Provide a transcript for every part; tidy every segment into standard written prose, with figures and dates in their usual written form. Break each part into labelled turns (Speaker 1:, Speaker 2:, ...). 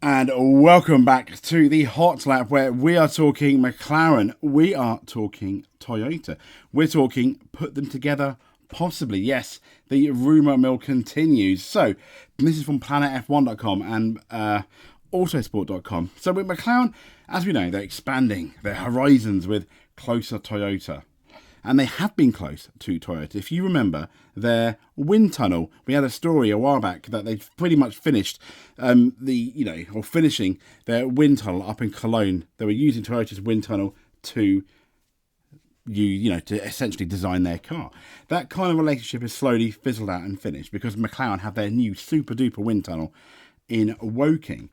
Speaker 1: And welcome back to the Hot Lap, where we are talking McLaren, we are talking Toyota, we're talking put them together, possibly. Yes, the rumour mill continues. So, this is from planetf1.com and autosport.com. So, with McLaren, as we know, they're expanding their horizons with closer Toyota. And they have been close to Toyota. If you remember their wind tunnel, we had a story a while back that they've pretty much finished finishing their wind tunnel up in Cologne. They were using Toyota's wind tunnel to essentially design their car. That kind of relationship has slowly fizzled out and finished because McLaren have their new super duper wind tunnel in Woking.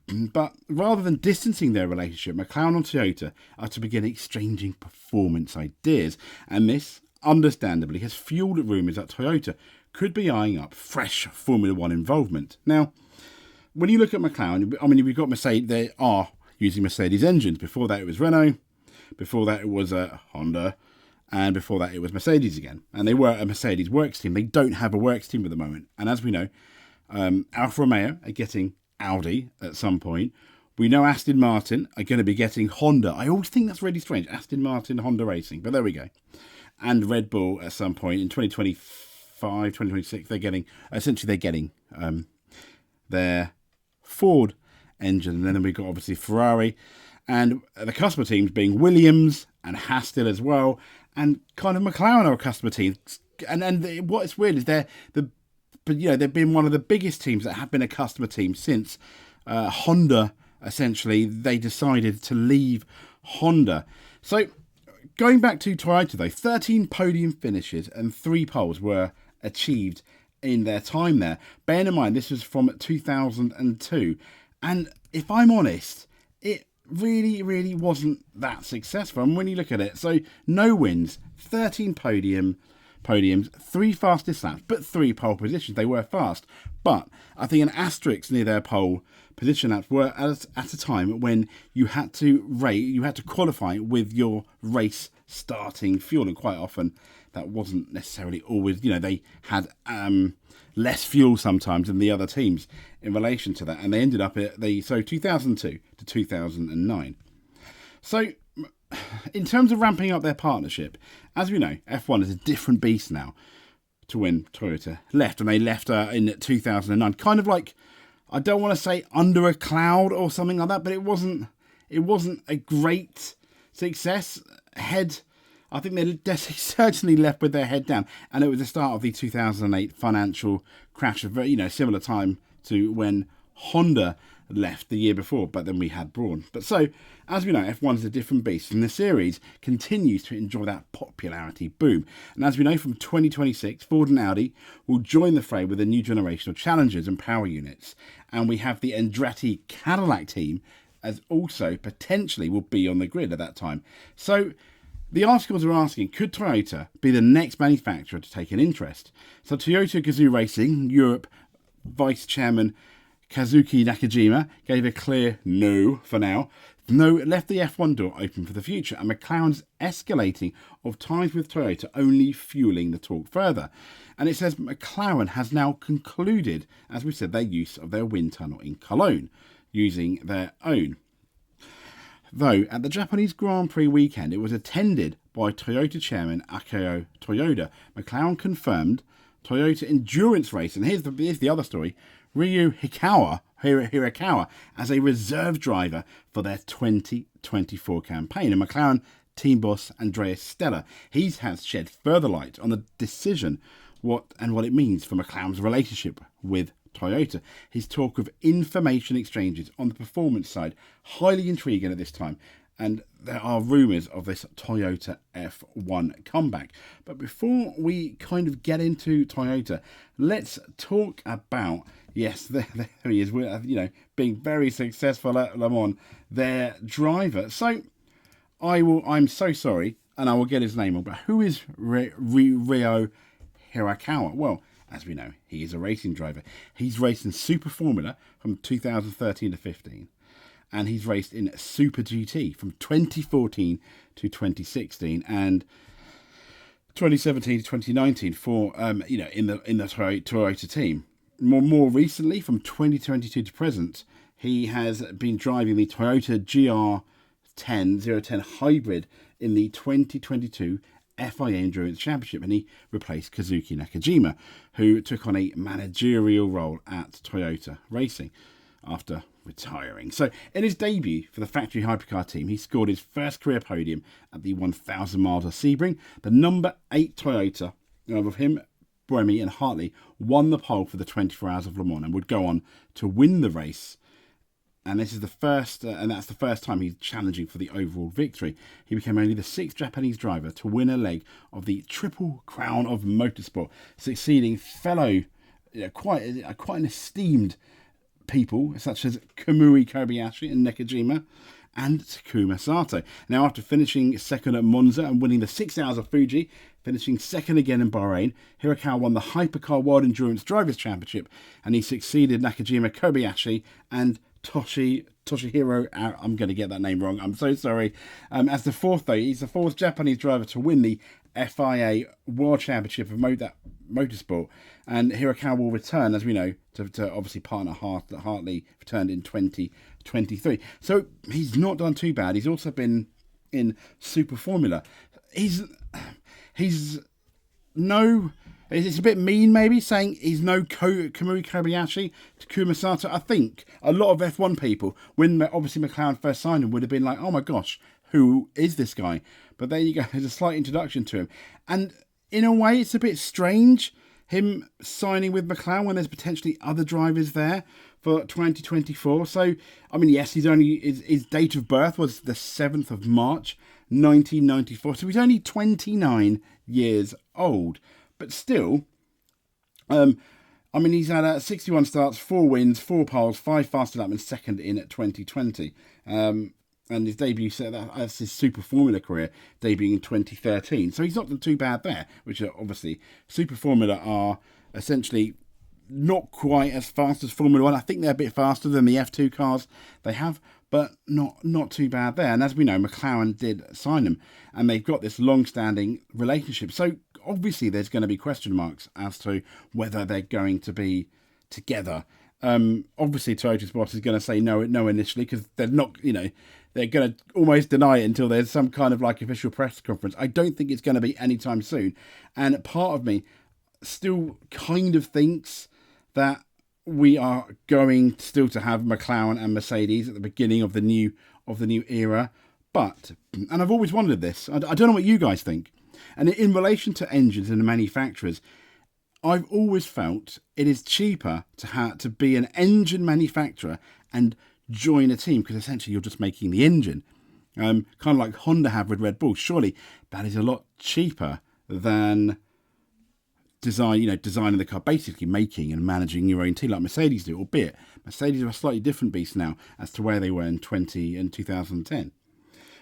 Speaker 1: But rather than distancing their relationship, McLaren and Toyota are to begin exchanging performance ideas. And this, understandably, has fueled rumours that Toyota could be eyeing up fresh Formula One involvement. Now, when you look at McLaren, I mean, we've got Mercedes, they are using Mercedes engines. Before that, it was Renault. Before that, it was Honda. And before that, it was Mercedes again. And they were a Mercedes works team. They don't have a works team at the moment. And as we know, Alfa Romeo are getting Audi at some point. We know Aston Martin are going to be getting Honda. I always think that's really strange. Aston Martin, Honda Racing. But there we go. And Red Bull at some point in 2025, 2026, they're getting their Ford engine. And then we've got obviously Ferrari. And the customer teams being Williams and Hastill as well. And kind of McLaren are a customer team. And what's weird is they've been one of the biggest teams that have been a customer team since Honda, essentially, they decided to leave Honda. So, going back to Toyota, though, 13 podium finishes and 3 poles were achieved in their time there. Bearing in mind, this was from 2002. And if I'm honest, it really, really wasn't that successful. And when you look at it, so no wins, 13 podiums, 3 fastest laps, but 3 pole positions. They were fast. But I think an asterisk near their pole position laps were at a time when you had to qualify with your race starting fuel. And quite often that wasn't necessarily always, they had less fuel sometimes than the other teams in relation to that. And they ended up 2002 to 2009. So, in terms of ramping up their partnership, as we know, F1 is a different beast now to when Toyota left. And they left in 2009. Kind of like, I don't want to say under a cloud or something like that, but it wasn't a great success. I think they certainly left with their head down. And it was the start of the 2008 financial crash, of similar time to when Honda left the year before, but then we had Brawn. But so, as we know, F1 is a different beast, and the series continues to enjoy that popularity boom. And as we know, from 2026, Ford and Audi will join the fray with a new generation of Challengers and power units. And we have the Andretti Cadillac team as also potentially will be on the grid at that time. So, the articles are asking, could Toyota be the next manufacturer to take an interest? So, Toyota Gazoo Racing, Europe Vice Chairman Kazuki Nakajima gave a clear no for now. No left the F1 door open for the future, and McLaren's escalating of ties with Toyota only fueling the talk further. And it says McLaren has now concluded, as we said, their use of their wind tunnel in Cologne, using their own. Though at the Japanese Grand Prix weekend, it was attended by Toyota chairman Akio Toyoda. McLaren confirmed Toyota endurance race, and here's the other story, Rerio Hera as a reserve driver for their 2024 campaign. And McLaren team boss Andreas Stella, he has shed further light on the decision, what it means for McLaren's relationship with Toyota. His talk of information exchanges on the performance side, highly intriguing at this time. And there are rumours of this Toyota F1 comeback. But before we kind of get into Toyota, let's talk about, yes, there he is, being very successful at Le Mans, their driver. So, I'm so sorry, and I will get his name on, but who is Rerio Hera? Well, as we know, he is a racing driver. He's raced in Super Formula from 2013 to 15. And he's raced in Super GT from 2014 to 2016 and 2017 to 2019 for in the Toyota team. more recently, from 2022 to present, he has been driving the Toyota GR10 Hybrid in the 2022 FIA Endurance Championship, and he replaced Kazuki Nakajima, who took on a managerial role at Toyota Racing after retiring. So in his debut for the factory hypercar team, he scored his first career podium at the 1,000 miles of Sebring. The number 8 Toyota of him, Buemi and Hartley won the pole for the 24 Hours of Le Mans and would go on to win the race. And this is the first, and that's the first time he's challenging for the overall victory. He became only the 6th Japanese driver to win a leg of the Triple Crown of Motorsport, succeeding fellow, quite an esteemed people such as Kamui Kobayashi and Nakajima and Takuma Sato. Now, after finishing second at Monza and winning the 6 Hours of Fuji, finishing second again in Bahrain, Hirakawa won the Hypercar World Endurance Drivers' Championship, and he succeeded Nakajima, Kobayashi and Toshihiro, I'm going to get that name wrong, I'm so sorry. As the fourth, though, he's the 4th Japanese driver to win the FIA World Championship of Motorsport, and Hirakawa will return, as we know, to obviously partner Hartley, returned in 2023. So he's not done too bad. He's also been in Super Formula. It's a bit mean, maybe, saying he's no Kamui Kobayashi to Takuma Sato. I think a lot of F1 people, when obviously McLaren first signed him, would have been like, oh my gosh, who is this guy? But there you go, there's a slight introduction to him. And in a way, it's a bit strange, him signing with McLaren when there's potentially other drivers there for 2024. So, I mean, yes, his date of birth was the 7th of March, 1994. So he's only 29 years old. But still, I mean, he's had 61 starts, 4 wins, 4 poles, 5 faster lap and second in 2020. And his debut, that's his Super Formula career, debuting in 2013. So he's not done too bad there, which are obviously, Super Formula are essentially not quite as fast as Formula 1. I think they're a bit faster than the F2 cars they have, but not too bad there. And as we know, McLaren did sign him, and they've got this long-standing relationship. So obviously there's going to be question marks as to whether they're going to be together. Obviously Toyota's boss is going to say no initially, because they're not, they're going to almost deny it until there's some kind of like official press conference. I don't think it's going to be anytime soon. And part of me still kind of thinks that we are going still to have McLaren and Mercedes at the beginning of the new era. But, and I've always wondered this, I don't know what you guys think. And in relation to engines and manufacturers, I've always felt it is cheaper to be an engine manufacturer and join a team, because essentially you're just making the engine. Kind of like Honda have with Red Bull. Surely that is a lot cheaper than designing the car, basically making and managing your own team like Mercedes do, albeit Mercedes are a slightly different beast now as to where they were in 2010.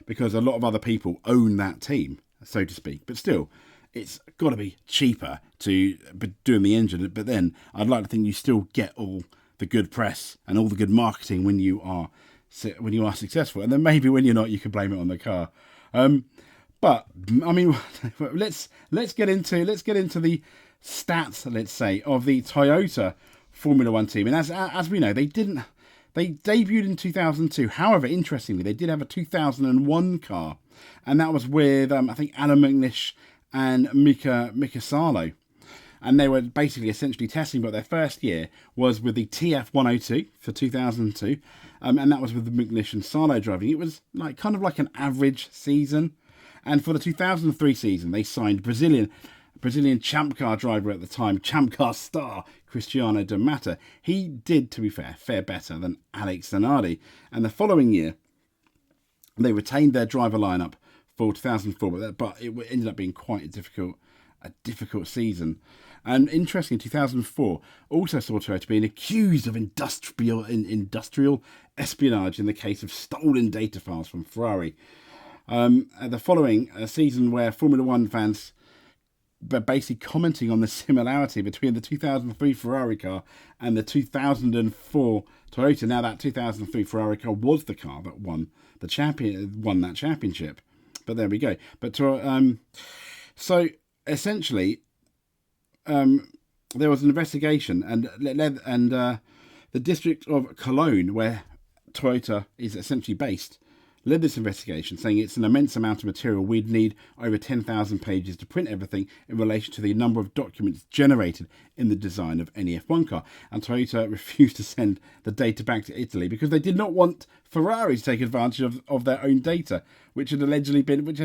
Speaker 1: Because a lot of other people own that team, so to speak. But still, it's got to be cheaper to be doing the engine. But then I'd like to think you still get all the good press and all the good marketing when you are successful. And then maybe when you're not, you can blame it on the car. But I mean, let's get into the stats, let's say, of the Toyota Formula One team. And as we know, they debuted in 2002. However, interestingly, they did have a 2001 car, and that was with I think Alan McNish and Mika Salo. And they were basically essentially testing, but their first year was with the TF102 for 2002, and that was with the McNish and Salo driving. It was kind of like an average season. And for the 2003 season, they signed Brazilian Champ Car driver at the time, Champ Car star Cristiano de Mata. He did, to be fair, fare better than Alex Zanardi. And the following year, they retained their driver lineup for 2004, but it ended up being quite a difficult season. And interestingly, 2004 also saw Toyota being accused of industrial espionage in the case of stolen data files from Ferrari. The following season, where Formula One fans were basically commenting on the similarity between the 2003 Ferrari car and the 2004 Toyota. Now, that 2003 Ferrari car was the car that won that championship. But there we go. But so essentially, there was an investigation, and the district of Cologne, where Toyota is essentially based, led this investigation, saying it's an immense amount of material. We'd need over 10,000 pages to print everything in relation to the number of documents generated in the design of any F1 car. And Toyota refused to send the data back to Italy because they did not want Ferrari to take advantage of their own data, which had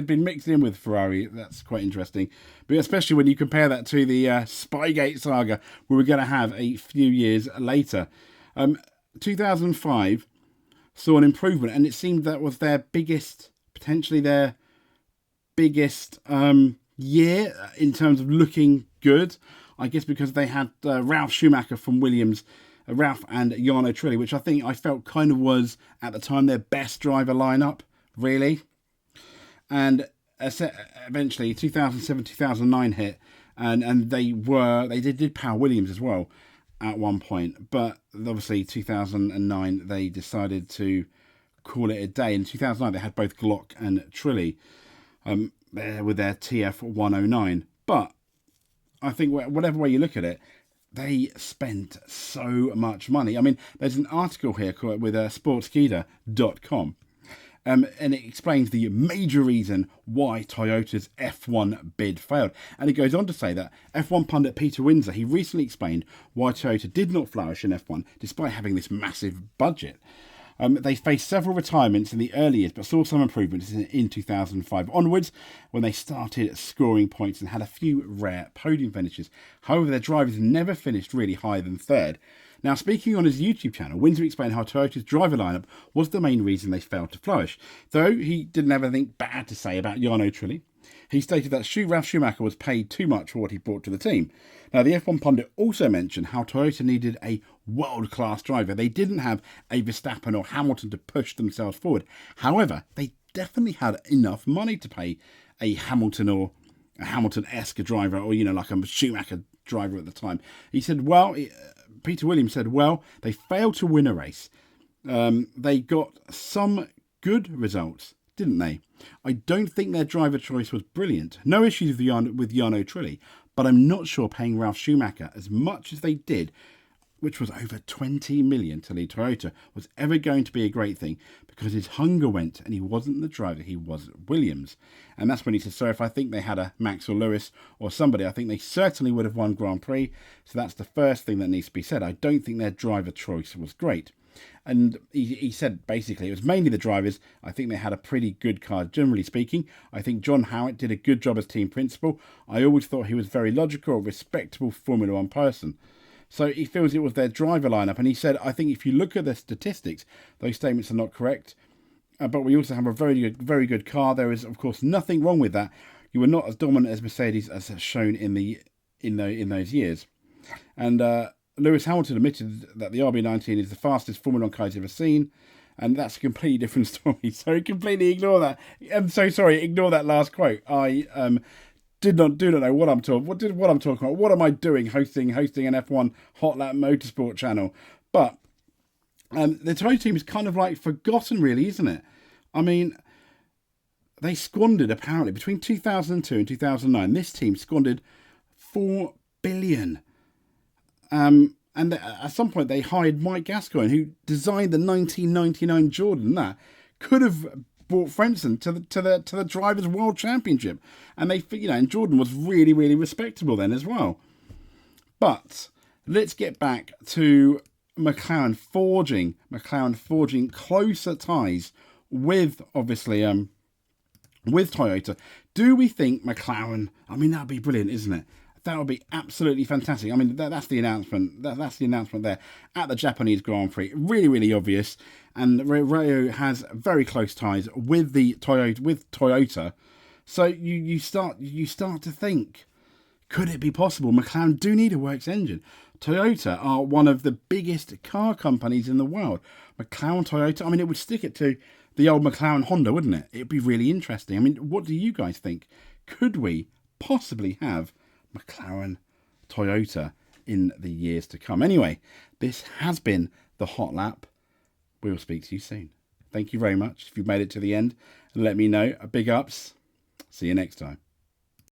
Speaker 1: been mixed in with Ferrari. That's quite interesting, but especially when you compare that to the Spygate saga we were going to have a few years later. 2005 saw an improvement, and it seemed that was potentially their biggest year in terms of looking good. I guess because they had Ralf Schumacher from Williams, Ralf and Jarno Trulli, which I felt kind of was at the time their best driver lineup, really. And eventually 2007, 2009 hit, and they did power Williams as well at one point, but obviously 2009 they decided to call it a day. In 2009 they had both Glock and Trulli with their TF109, but I think whatever way you look at it, they spent so much money. I mean, there's an article here with sportskeeda.com, and it explains the major reason why Toyota's F1 bid failed. And it goes on to say that F1 pundit Peter Windsor, he recently explained why Toyota did not flourish in F1 despite having this massive budget. They faced several retirements in the early years, but saw some improvements in 2005 onwards when they started scoring points and had a few rare podium finishes. However, their drivers never finished really higher than third. Now, speaking on his YouTube channel, Windsor explained how Toyota's driver lineup was the main reason they failed to flourish, though he didn't have anything bad to say about Jarno Trulli. He stated that Ralf Schumacher was paid too much for what he brought to the team. Now, the F1 pundit also mentioned how Toyota needed a world-class driver. They didn't have a Verstappen or Hamilton to push themselves forward. However, they definitely had enough money to pay a Hamilton or a Hamilton-esque driver, or, like a Schumacher driver at the time. He said, Peter Williams said, they failed to win a race. They got some good results, didn't they? I don't think their driver choice was brilliant. No issues with Jarno Trulli, but I'm not sure paying Ralf Schumacher as much as they did, which was over 20 million to lead Toyota, was ever going to be a great thing, because his hunger went and he wasn't the driver he was at Williams. And that's when he said, so if I think they had a Max or Lewis or somebody, I think they certainly would have won Grand Prix. So that's the first thing that needs to be said. I don't think their driver choice was great. And he said basically it was mainly the drivers. I think they had a pretty good car, generally speaking. I think John Howett did a good job as team principal. I always thought he was very logical, a respectable Formula One person. So he feels it was their driver lineup. And he said, I think if you look at the statistics, those statements are not correct. But we also have a very good car. There is, of course, nothing wrong with that. You were not as dominant as Mercedes as shown in those years. And Lewis Hamilton admitted that the RB19 is the fastest Formula 1 car he's ever seen. And that's a completely different story. So completely ignore that. I'm so sorry. Ignore that last quote. I do not know what I'm talking about. What am I doing hosting an F1 Hot Lap Motorsport channel? But the Toyota team is kind of like forgotten, really, isn't it? I mean, they squandered, apparently, between 2002 and 2009, this team squandered $4 billion. And at some point, they hired Mike Gascoigne, who designed the 1999 Jordan. That could have brought Frentzen to the Drivers' World Championship, and and Jordan was really, really respectable then as well. But let's get back to McLaren forging closer ties with, obviously, with Toyota. Do we think McLaren? I mean, that'd be brilliant, isn't it? That would be absolutely fantastic. I mean, that's the announcement. That's the announcement there at the Japanese Grand Prix. Really, really obvious. And Rerio has very close ties with Toyota. So you start to think, could it be possible? McLaren do need a works engine. Toyota are one of the biggest car companies in the world. McLaren, Toyota. I mean, it would stick it to the old McLaren Honda, wouldn't it? It'd be really interesting. I mean, what do you guys think? Could we possibly have McLaren, Toyota in the years to come? Anyway, this has been the Hot Lap. We'll speak to you soon. Thank you very much. If you've made it to the end, let me know. Big ups. See you next time.